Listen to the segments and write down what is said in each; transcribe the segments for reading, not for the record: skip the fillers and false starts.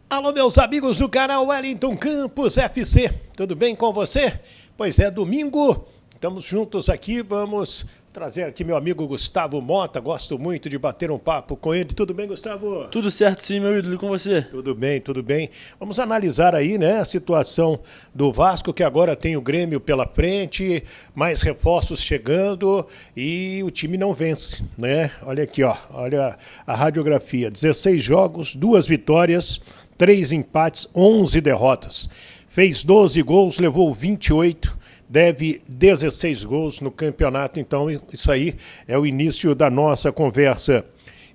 Alô, meus amigos do canal Wellington Campos FC, tudo bem com você? Pois é, domingo, estamos juntos aqui, vamos trazer aqui meu amigo Gustavo Mota, gosto muito de bater um papo com ele. Tudo bem, Gustavo? Tudo certo sim, meu ídolo, com você? Tudo bem, tudo bem. Vamos analisar aí, né, a situação do Vasco, que agora tem o Grêmio pela frente, mais reforços chegando e o time não vence, né? Olha aqui, ó, olha a radiografia, 16 jogos, 2 vitórias, 3 empates, 11 derrotas. Fez 12 gols, levou 28, deve 16 gols no campeonato. Então isso aí é o início da nossa conversa.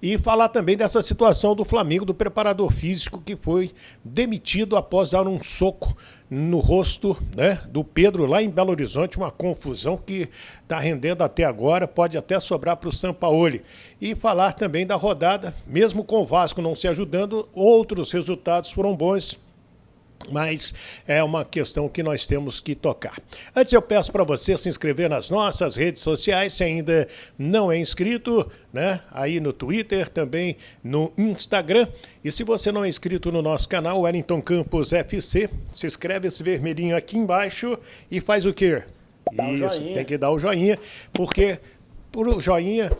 E falar também dessa situação do Flamengo, do preparador físico que foi demitido após dar um soco no rosto, né, do Pedro lá em Belo Horizonte, uma confusão que está rendendo até agora, pode até sobrar para o Sampaoli. E falar também da rodada, mesmo com o Vasco não se ajudando, outros resultados foram bons, mas é uma questão que nós temos que tocar. Antes eu peço para você se inscrever nas nossas redes sociais, se ainda não é inscrito, né? Aí no Twitter, também no Instagram. E se você não é inscrito no nosso canal, Wellington Campos FC, se inscreve esse vermelhinho aqui embaixo e faz o quê? Isso, tem que dar o joinha, porque por o joinha,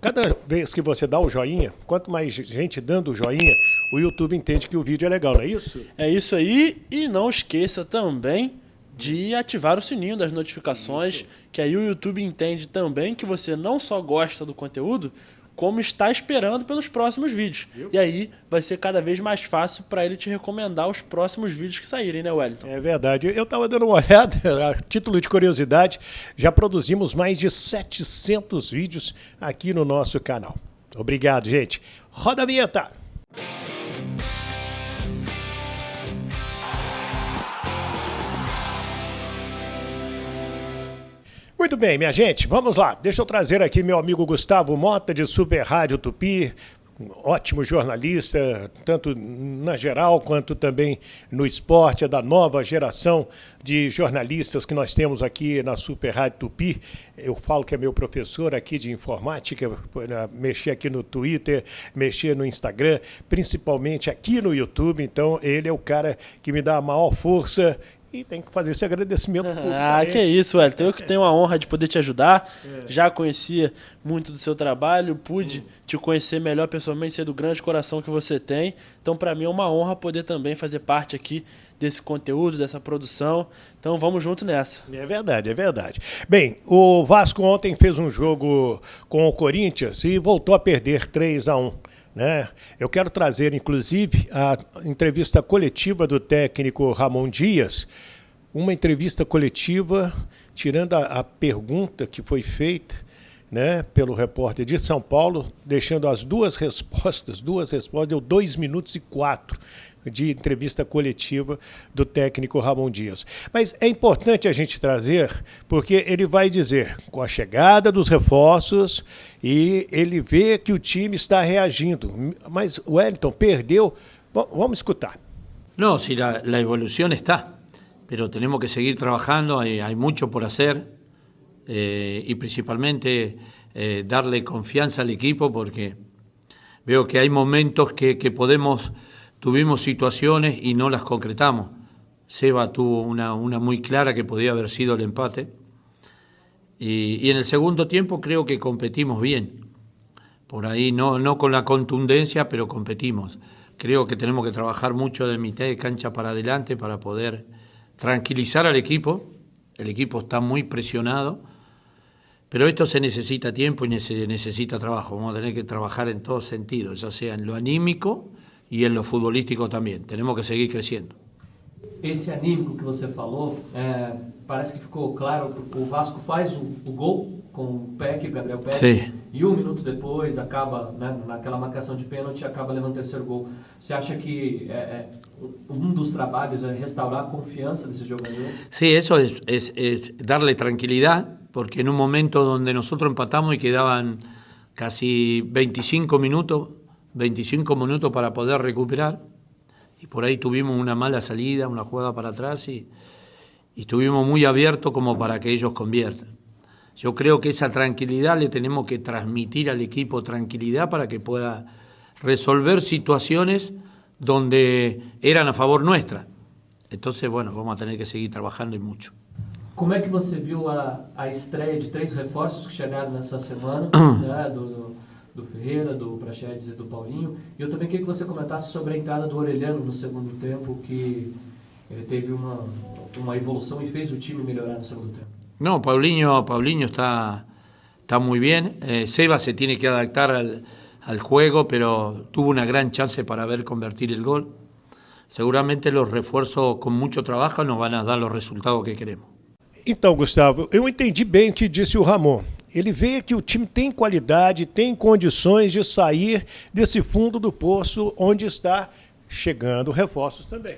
cada vez que você dá o joinha, quanto mais gente dando o joinha, o YouTube entende que o vídeo é legal, não é isso? É isso aí, e não esqueça também de ativar o sininho das notificações, que aí o YouTube entende também que você não só gosta do conteúdo, como está esperando pelos próximos vídeos. E aí vai ser cada vez mais fácil para ele te recomendar os próximos vídeos que saírem, né, Wellington? É verdade. Eu estava dando uma olhada, a título de curiosidade, já produzimos mais de 700 vídeos aqui no nosso canal. Obrigado, gente. Roda a vinheta! Muito bem, minha gente, vamos lá. Deixa eu trazer aqui meu amigo Gustavo Mota, de Super Rádio Tupi, um ótimo jornalista, tanto na geral quanto também no esporte, é da nova geração de jornalistas que nós temos aqui na Super Rádio Tupi. Eu falo que é meu professor aqui de informática, mexer aqui no Twitter, mexer no Instagram, principalmente aqui no YouTube, então ele é o cara que me dá a maior força. E tem que fazer esse agradecimento. Que é isso, Wellington. Eu que tenho a honra de poder te ajudar. Já conhecia muito do seu trabalho, pude te conhecer melhor pessoalmente, ser do grande coração que você tem. Então, para mim é uma honra poder também fazer parte aqui desse conteúdo, dessa produção. Então, vamos junto nessa. É verdade, é verdade. Bem, o Vasco ontem fez um jogo com o Corinthians e voltou a perder 3-1. Né? Eu quero trazer, inclusive, a entrevista coletiva do técnico Ramon Dias, uma entrevista coletiva, tirando a pergunta que foi feita, né, pelo repórter de São Paulo, deixando as duas respostas, deu 2 minutos e 4 de entrevista coletiva do técnico Ramon Dias. Mas é importante a gente trazer, porque ele vai dizer, com a chegada dos reforços, e ele vê que o time está reagindo. Mas o Wellington perdeu. Vamos escutar. No, si la evolución está, pero tenemos que seguir trabajando, hay mucho por hacer y principalmente darle confianza al equipo, porque veo que hay momentos que tuvimos situaciones y no las concretamos. Seba tuvo una muy clara que podía haber sido el empate. Y en el segundo tiempo creo que competimos bien. Por ahí no con la contundencia, pero competimos. Creo que tenemos que trabajar mucho de mitad de cancha para adelante para poder tranquilizar al equipo. El equipo está muy presionado, pero esto se necesita tiempo y se necesita trabajo. Vamos a tener que trabajar en todos sentidos, ya sea en lo anímico e em lo futbolístico também. Temos que seguir crescendo. Esse anímico que você falou, parece que ficou claro, o Vasco faz o gol com o Peck, o Gabriel Peck, Sim. E 1 minuto depois acaba, né, naquela marcação de pênalti, acaba levando o 3º gol. Você acha que um dos trabalhos é restaurar a confiança desses jogadores? Sí, eso es darle tranquilidad, porque en un momento donde nosotros empatamos y quedaban casi 25 minutos para poder recuperar, y por ahí tuvimos una mala salida, una jugada para atrás y estuvimos muy abiertos como para que ellos conviertan. Yo creo que esa tranquilidad le tenemos que transmitir al equipo, tranquilidad para que pueda resolver situaciones donde eran a favor nuestra. Entonces, bueno, vamos a tener que seguir trabajando y mucho. Como é que você viu a estreia de 3 reforços que chegaram nessa semana, né, do Ferreira, do Praxedes e do Paulinho? E eu também queria que você comentasse sobre a entrada do Orellano no segundo tempo, que ele teve uma evolução e fez o time melhorar no segundo tempo. No, Paulinho está muy bien. Seba se tiene que adaptar al juego, pero tuvo una gran chance para ver convertir el gol. Seguramente los refuerzos con mucho trabajo nos van a dar los resultados que queremos. Então, Gustavo, eu entendi bem o que disse o Ramon. Ele vê que o time tem qualidade, tem condições de sair desse fundo do poço onde está chegando reforços também.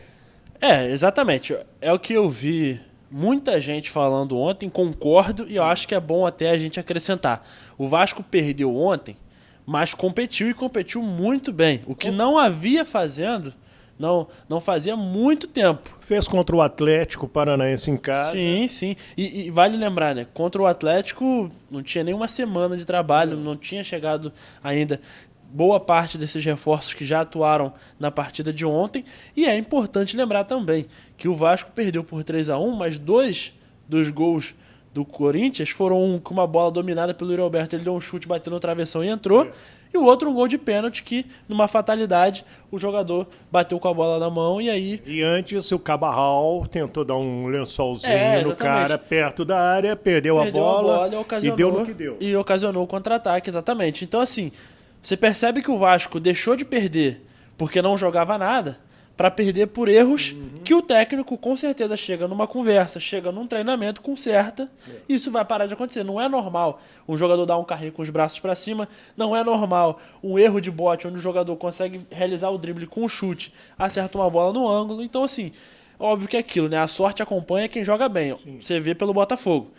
Exatamente. É o que eu vi muita gente falando ontem, concordo, e eu acho que é bom até a gente acrescentar. O Vasco perdeu ontem, mas competiu e competiu muito bem. O que não havia fazendo, não fazia muito tempo. Fez contra o Atlético Paranaense em casa. Sim. E vale lembrar, né? Contra o Atlético não tinha nem uma semana de trabalho, não tinha chegado ainda boa parte desses reforços que já atuaram na partida de ontem. E é importante lembrar também que o Vasco perdeu por 3-1, mas 2 dos gols do Corinthians foram um com uma bola dominada pelo Yuri Alberto, ele deu um chute, bateu no travessão e entrou. E o outro um gol de pênalti que, numa fatalidade, o jogador bateu com a bola na mão e aí... E antes o Cabarral tentou dar um lençolzinho no cara perto da área, perdeu a bola e deu no que deu. E ocasionou o contra-ataque, exatamente. Então assim, você percebe que o Vasco deixou de perder porque não jogava nada para perder por erros que o técnico com certeza chega numa conversa, chega num treinamento, conserta, e isso vai parar de acontecer. Não é normal um jogador dar um carrinho com os braços para cima, não é normal um erro de bote onde o jogador consegue realizar o drible com um chute, acerta uma bola no ângulo. Então assim, óbvio que é aquilo, né? A sorte acompanha quem joga bem. Sim. Você vê pelo Botafogo,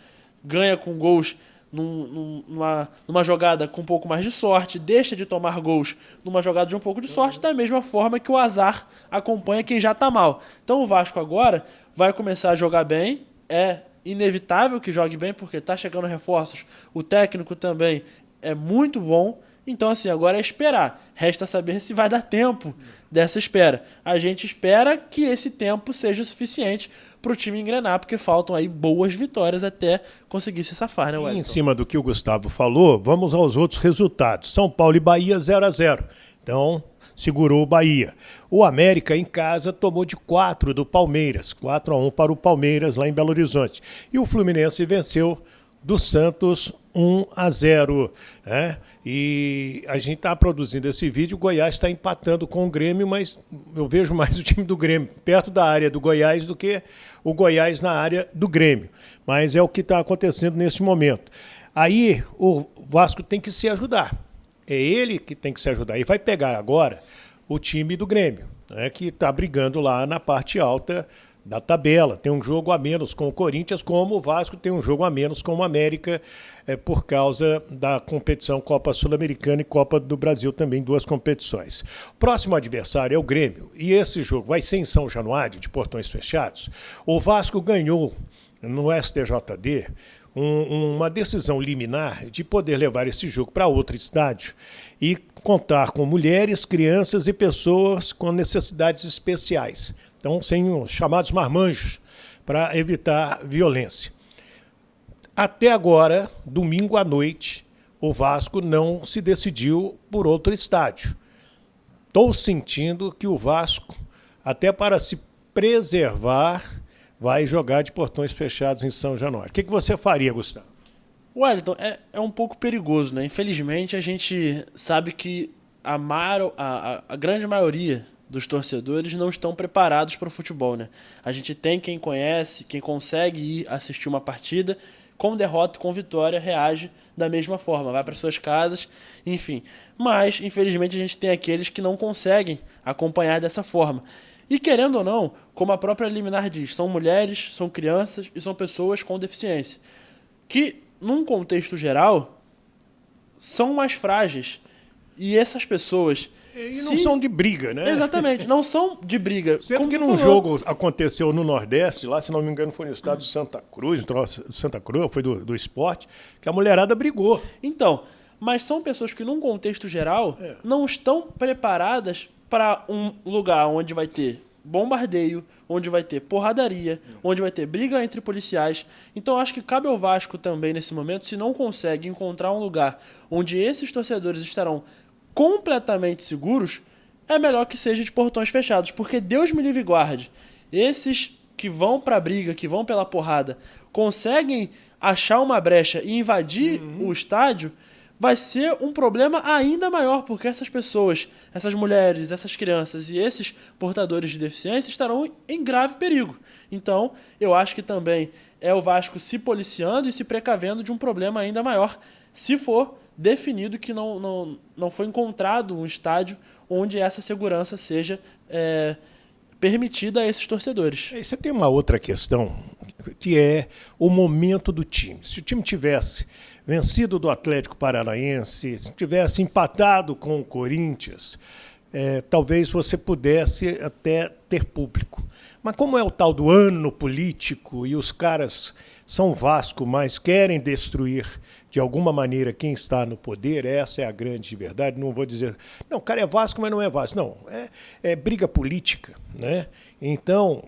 ganha com gols numa jogada com um pouco mais de sorte, deixa de tomar gols numa jogada de um pouco de sorte, da mesma forma que o azar acompanha quem já está mal. Então o Vasco agora vai começar a jogar bem, é inevitável que jogue bem, porque está chegando reforços, o técnico também é muito bom. Então assim, agora é esperar, resta saber se vai dar tempo dessa espera. A gente espera que esse tempo seja suficiente para o time engrenar, porque faltam aí boas vitórias até conseguir se safar, né, Wellington? Em cima do que o Gustavo falou, vamos aos outros resultados. São Paulo e Bahia 0-0. Então, segurou o Bahia. O América em casa tomou de 4 do Palmeiras, 4-1 para o Palmeiras lá em Belo Horizonte. E o Fluminense venceu do Santos 1-0, né? E a gente está produzindo esse vídeo, o Goiás está empatando com o Grêmio, mas eu vejo mais o time do Grêmio perto da área do Goiás do que o Goiás na área do Grêmio. Mas é o que está acontecendo nesse momento. Aí o Vasco tem que se ajudar. É ele que tem que se ajudar. E vai pegar agora o time do Grêmio, né, que está brigando lá na parte alta da tabela. Tem um jogo a menos com o Corinthians, como o Vasco tem um jogo a menos com o América, por causa da competição Copa Sul-Americana e Copa do Brasil também, 2 competições. Próximo adversário é o Grêmio, e esse jogo vai ser em São Januário, de portões fechados. O Vasco ganhou no STJD uma decisão liminar de poder levar esse jogo para outro estádio e contar com mulheres, crianças e pessoas com necessidades especiais. Então, sem os chamados marmanjos, para evitar violência. Até agora, domingo à noite, o Vasco não se decidiu por outro estádio. Estou sentindo que o Vasco, até para se preservar, vai jogar de portões fechados em São Januário. O que você faria, Gustavo? Wellington, é um pouco perigoso, né? Infelizmente, a gente sabe que a grande maioria dos torcedores não estão preparados para o futebol, né? A gente tem quem conhece, quem consegue ir assistir uma partida, com derrota e com vitória reage da mesma forma, vai para suas casas, enfim. Mas, infelizmente, a gente tem aqueles que não conseguem acompanhar dessa forma. E querendo ou não, como a própria liminar diz, são mulheres, são crianças e são pessoas com deficiência, que, num contexto geral, são mais frágeis. E essas pessoas... E não são de briga, né? Exatamente, não são de briga. Sendo que num jogo aconteceu no Nordeste, lá, se não me engano, foi no estado de Santa Cruz, foi do esporte, que a mulherada brigou. Então, mas são pessoas que, num contexto geral, não estão preparadas para um lugar onde vai ter bombardeio, onde vai ter porradaria, onde vai ter briga entre policiais. Então acho que cabe ao Vasco também nesse momento, se não consegue encontrar um lugar onde esses torcedores estarão completamente seguros, é melhor que seja de portões fechados, porque Deus me livre e guarde. Esses que vão pra briga, que vão pela porrada, conseguem achar uma brecha e invadir o estádio, vai ser um problema ainda maior, porque essas pessoas, essas mulheres, essas crianças e esses portadores de deficiência estarão em grave perigo. Então, eu acho que também é o Vasco se policiando e se precavendo de um problema ainda maior, se for definido que não foi encontrado um estádio onde essa segurança seja permitida a esses torcedores. E você tem uma outra questão, que é o momento do time. Se o time tivesse vencido do Atlético Paranaense, se tivesse empatado com o Corinthians, talvez você pudesse até ter público. Mas como é o tal do ano político e os caras são Vasco, mas querem destruir de alguma maneira quem está no poder, essa é a grande verdade. Não vou dizer, não, o cara é Vasco, mas não é Vasco. Não, é briga política, né? Então,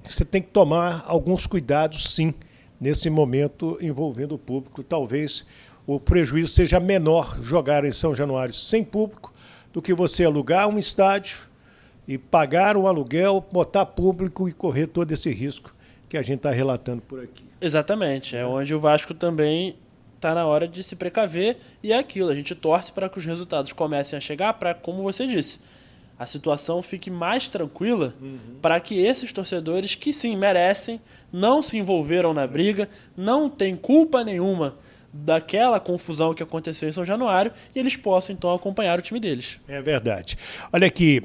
você tem que tomar alguns cuidados, sim, nesse momento envolvendo o público. Talvez o prejuízo seja menor jogar em São Januário sem público do que você alugar um estádio e pagar o aluguel, botar público e correr todo esse risco que a gente está relatando por aqui. Exatamente, é onde o Vasco também está na hora de se precaver e é aquilo, a gente torce para que os resultados comecem a chegar para, como você disse, a situação fique mais tranquila para que esses torcedores que sim merecem, não se envolveram na briga, não tem culpa nenhuma daquela confusão que aconteceu em São Januário e eles possam então acompanhar o time deles. É verdade. Olha aqui,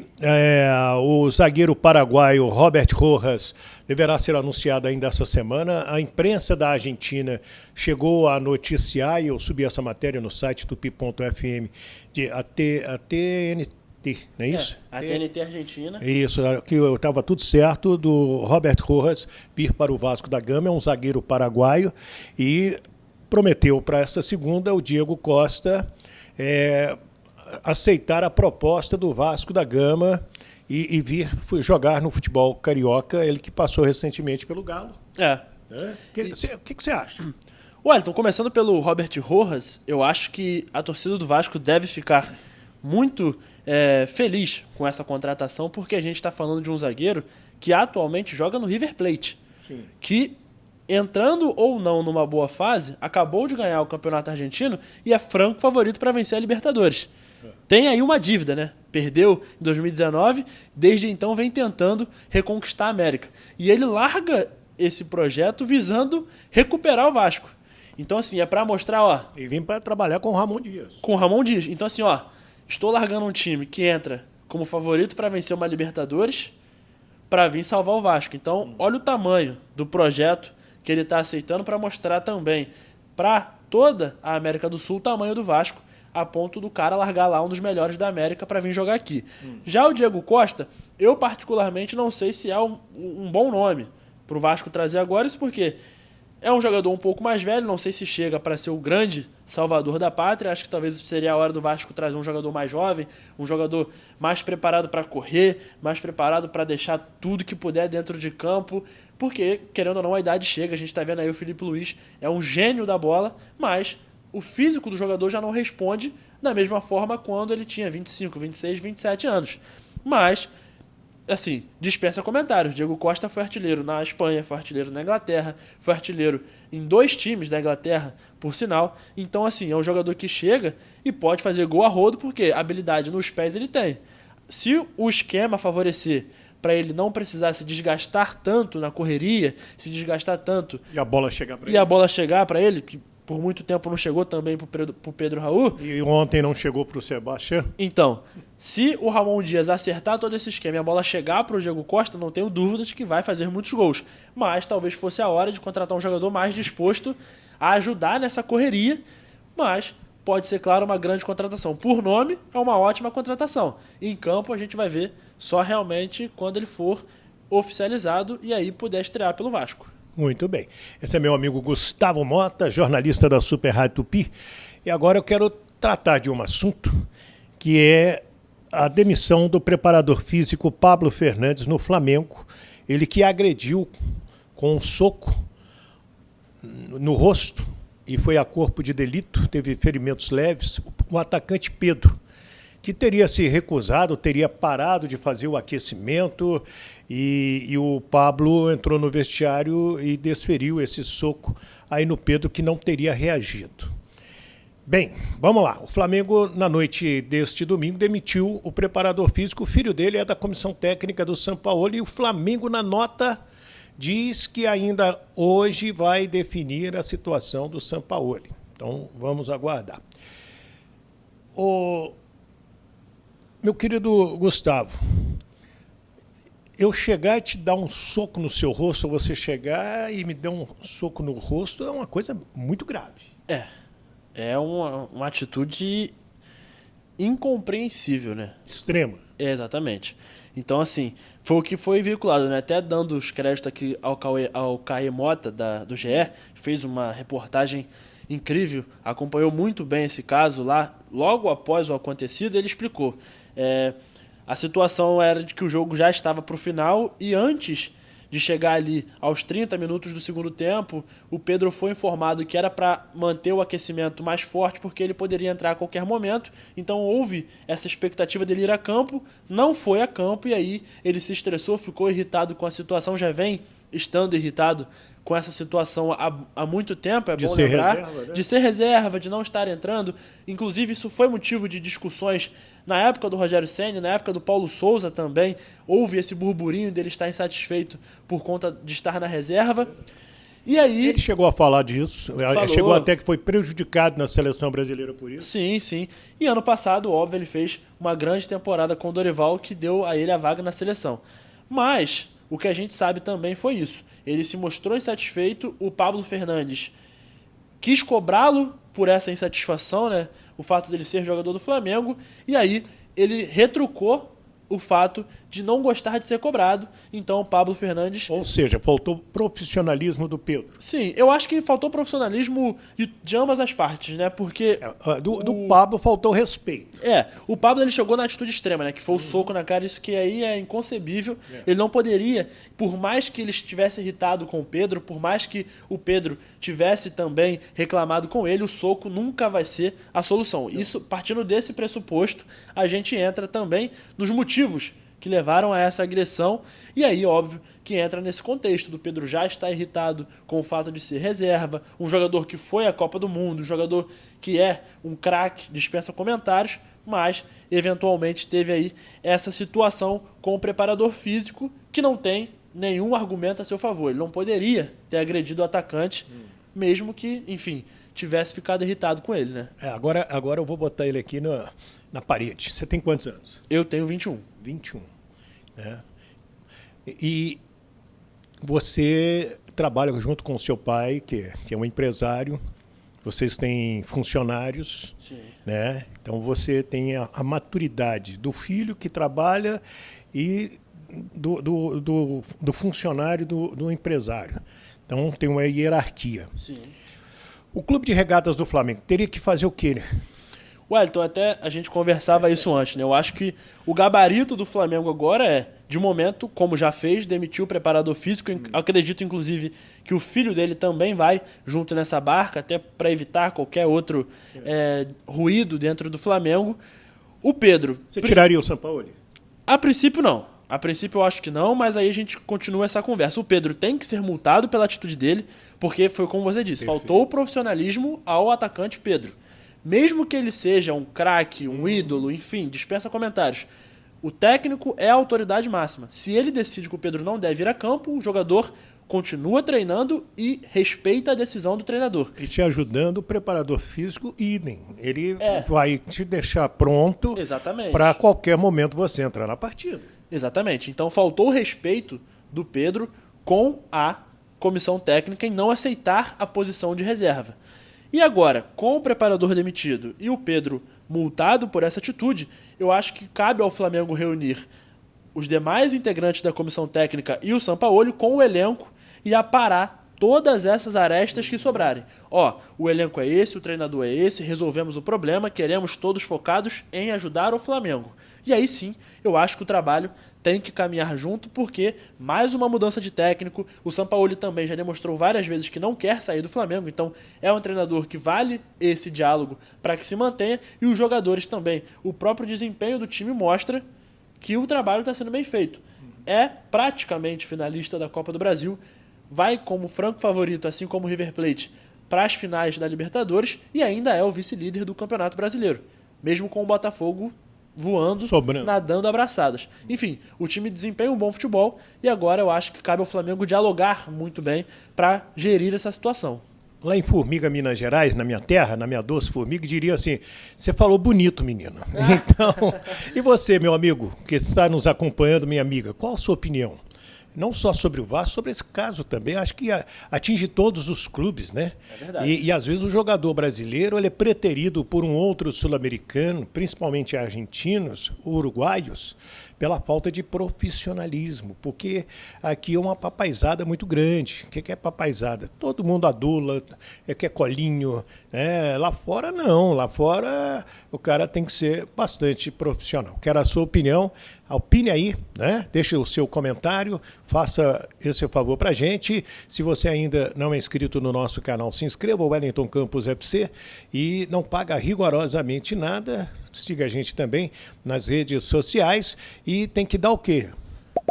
o zagueiro paraguaio Robert Rojas deverá ser anunciado ainda essa semana. A imprensa da Argentina chegou a noticiar, e eu subi essa matéria no site tupi.fm, a TNT, não é isso? A TNT Argentina. Isso, que estava tudo certo do Robert Rojas vir para o Vasco da Gama, é um zagueiro paraguaio e prometeu para essa segunda o Diego Costa aceitar a proposta do Vasco da Gama e vir jogar no futebol carioca, ele que passou recentemente pelo Galo. O que você acha? Wellington, começando pelo Robert Rojas, eu acho que a torcida do Vasco deve ficar muito feliz com essa contratação, porque a gente está falando de um zagueiro que atualmente joga no River Plate, Sim. que entrando ou não numa boa fase, acabou de ganhar o campeonato argentino e é franco favorito para vencer a Libertadores. Tem aí uma dívida, né? Perdeu em 2019, desde então vem tentando reconquistar a América. E ele larga esse projeto visando recuperar o Vasco. Então, assim, é para mostrar, E vim para trabalhar com o Ramon Dias. Com o Ramon Dias. Então, assim, estou largando um time que entra como favorito para vencer uma Libertadores para vir salvar o Vasco. Então, olha o tamanho do projeto que ele está aceitando para mostrar também para toda a América do Sul o tamanho do Vasco, a ponto do cara largar lá um dos melhores da América para vir jogar aqui. Já o Diego Costa, eu particularmente não sei se é um bom nome para o Vasco trazer agora, isso porque é um jogador um pouco mais velho, não sei se chega para ser o grande salvador da pátria, acho que talvez seria a hora do Vasco trazer um jogador mais jovem, um jogador mais preparado para correr, mais preparado para deixar tudo que puder dentro de campo, porque, querendo ou não, a idade chega, a gente está vendo aí o Felipe Luiz, é um gênio da bola, mas o físico do jogador já não responde da mesma forma quando ele tinha 25, 26, 27 anos. Mas, assim, dispensa comentários. Diego Costa foi artilheiro na Espanha, foi artilheiro na Inglaterra, foi artilheiro em 2 times da Inglaterra, por sinal. Então, assim, é um jogador que chega e pode fazer gol a rodo, porque habilidade nos pés ele tem. Se o esquema favorecer para ele não precisar se desgastar tanto na correria, se desgastar tanto... E a bola chegar para ele. E a bola chegar para ele, que por muito tempo não chegou também para o Pedro Raul. E ontem não chegou para o Sebastião. Então, se o Ramon Dias acertar todo esse esquema e a bola chegar para o Diego Costa, não tenho dúvidas de que vai fazer muitos gols. Mas talvez fosse a hora de contratar um jogador mais disposto a ajudar nessa correria, mas pode ser, claro, uma grande contratação. Por nome, é uma ótima contratação. Em campo, a gente vai ver só realmente quando ele for oficializado e aí puder estrear pelo Vasco. Muito bem. Esse é meu amigo Gustavo Mota, jornalista da Super Rádio Tupi. E agora eu quero tratar de um assunto que é a demissão do preparador físico Pablo Fernandes no Flamengo, ele que agrediu com um soco no rosto e foi a corpo de delito, teve ferimentos leves, o atacante Pedro, que teria se recusado, teria parado de fazer o aquecimento e o Pablo entrou no vestiário e desferiu esse soco aí no Pedro, que não teria reagido. Bem, vamos lá. O Flamengo, na noite deste domingo, demitiu o preparador físico. O filho dele é da comissão técnica do Sampaoli e o Flamengo, na nota, diz que ainda hoje vai definir a situação do Sampaoli. Então, vamos aguardar. Meu querido Gustavo, eu chegar e te dar um soco no seu rosto, ou você chegar e me dar um soco no rosto, é uma coisa muito grave. É uma atitude incompreensível, né? Extrema. Exatamente. Então, assim, foi o que foi veiculado, né? Até dando os créditos aqui ao Caê Mota, do GE, fez uma reportagem incrível, acompanhou muito bem esse caso lá, logo após o acontecido, ele explicou. A situação era de que o jogo já estava para o final e antes de chegar ali aos 30 minutos do segundo tempo, o Pedro foi informado que era para manter o aquecimento mais forte porque ele poderia entrar a qualquer momento. Então houve essa expectativa dele ir a campo, não foi a campo e aí ele se estressou, ficou irritado com a situação, já vem estando irritado com essa situação há muito tempo, é bom lembrar, reserva, né? De ser reserva, de não estar entrando. Inclusive isso foi motivo de discussões na época do Rogério Ceni, na época do Paulo Souza também, houve esse burburinho dele estar insatisfeito por conta de estar na reserva. E aí ele chegou a falar disso, chegou até que foi prejudicado na seleção brasileira por isso. Sim, sim. E ano passado, óbvio, ele fez uma grande temporada com o Dorival que deu a ele a vaga na seleção. Mas o que a gente sabe também foi isso. Ele se mostrou insatisfeito, o Pablo Fernandes quis cobrá-lo por essa insatisfação, né? O fato dele ser jogador do Flamengo, e aí ele retrucou o fato de não gostar de ser cobrado. Então o Pablo Fernandes... Ou seja, faltou profissionalismo do Pedro. Sim, eu acho que faltou profissionalismo de ambas as partes, né? Porque... Do Pablo faltou respeito. O Pablo ele chegou na atitude extrema, né? Que foi o soco na cara, isso que aí é inconcebível. Ele não poderia, por mais que ele estivesse irritado com o Pedro, por mais que o Pedro tivesse também reclamado com ele, o soco nunca vai ser a solução. Isso, partindo desse pressuposto, a gente entra também nos motivos que levaram a essa agressão, e aí, óbvio, que entra nesse contexto do Pedro já estar irritado com o fato de ser reserva, um jogador que foi à Copa do Mundo, um jogador que é um craque, dispensa comentários, mas, eventualmente, teve aí essa situação com o preparador físico que não tem nenhum argumento a seu favor. Ele não poderia ter agredido o atacante, mesmo que, enfim, tivesse ficado irritado com ele, né? Agora eu vou botar ele aqui na parede. Você tem quantos anos? Eu tenho 21. 21. Né? E você trabalha junto com o seu pai, que é um empresário, vocês têm funcionários, Sim. Né? Então você tem a maturidade do filho que trabalha e do funcionário, do empresário. Então tem uma hierarquia. Sim. O Clube de Regatas do Flamengo teria que fazer o quê, né? Wellington, até a gente conversava isso antes, né? Eu acho que o gabarito do Flamengo agora é, de momento, como já fez, demitiu o preparador físico. Acredito, inclusive, que o filho dele também vai junto nessa barca, até para evitar qualquer outro ruído dentro do Flamengo. O Pedro... Você tiraria o Sampaoli? A princípio, não. A princípio eu acho que não, mas aí a gente continua essa conversa. O Pedro tem que ser multado pela atitude dele, porque foi como você disse, faltou o profissionalismo ao atacante Pedro. Mesmo que ele seja um craque, um ídolo, enfim, dispensa comentários. O técnico é a autoridade máxima. Se ele decide que o Pedro não deve ir a campo, o jogador continua treinando e respeita a decisão do treinador. E te ajudando, o preparador físico, idem. Ele vai te deixar pronto para qualquer momento você entrar na partida. Exatamente. Então faltou o respeito do Pedro com a comissão técnica em não aceitar a posição de reserva. E agora, com o preparador demitido e o Pedro multado por essa atitude, eu acho que cabe ao Flamengo reunir os demais integrantes da comissão técnica e o Sampaoli com o elenco e aparar todas essas arestas que sobrarem. O elenco é esse, o treinador é esse, resolvemos o problema, queremos todos focados em ajudar o Flamengo. E aí sim, eu acho que o trabalho tem que caminhar junto, porque mais uma mudança de técnico, o Sampaoli também já demonstrou várias vezes que não quer sair do Flamengo, então é um treinador que vale esse diálogo para que se mantenha, e os jogadores também. O próprio desempenho do time mostra que o trabalho está sendo bem feito. É praticamente finalista da Copa do Brasil, vai como franco favorito, assim como o River Plate, para as finais da Libertadores, e ainda é o vice-líder do Campeonato Brasileiro, mesmo com o Botafogo voando, sobrando, nadando abraçadas. Enfim, o time desempenha um bom futebol e agora eu acho que cabe ao Flamengo dialogar muito bem para gerir essa situação. Lá em Formiga, Minas Gerais, na minha terra, na minha doce Formiga, diria assim, você falou bonito, menino. Então, e você, meu amigo, que está nos acompanhando, minha amiga, qual a sua opinião? Não só sobre o Vasco, sobre esse caso também. Acho que atinge todos os clubes, né? É verdade. E às vezes o jogador brasileiro ele é preterido por um outro sul-americano, principalmente argentinos, uruguaios, pela falta de profissionalismo, porque aqui é uma papaizada muito grande. O que é papaizada? Todo mundo adula, quer colinho, né? Lá fora não, lá fora o cara tem que ser bastante profissional. Quero a sua opinião, opine aí, né? Deixe o seu comentário, faça esse favor pra gente. Se você ainda não é inscrito no nosso canal, se inscreva, Wellington Campos FC, e não paga rigorosamente nada. Siga a gente também nas redes sociais e tem que dar o quê?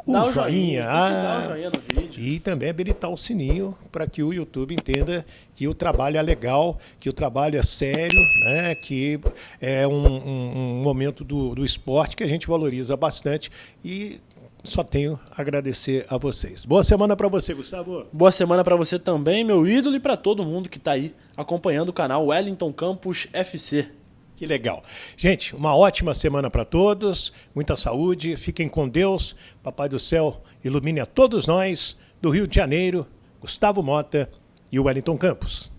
Dá O o joinha. Tem que dar o joinha no vídeo. E também habilitar o sininho para que o YouTube entenda que o trabalho é legal, que o trabalho é sério, né? Que é um momento do esporte que a gente valoriza bastante, e só tenho a agradecer a vocês. Boa semana para você, Gustavo. Boa semana para você também, meu ídolo, e para todo mundo que está aí acompanhando o canal Wellington Campos FC. Que legal. Gente, uma ótima semana para todos, muita saúde, fiquem com Deus, Papai do Céu ilumine a todos nós, do Rio de Janeiro, Gustavo Mota e o Wellington Campos.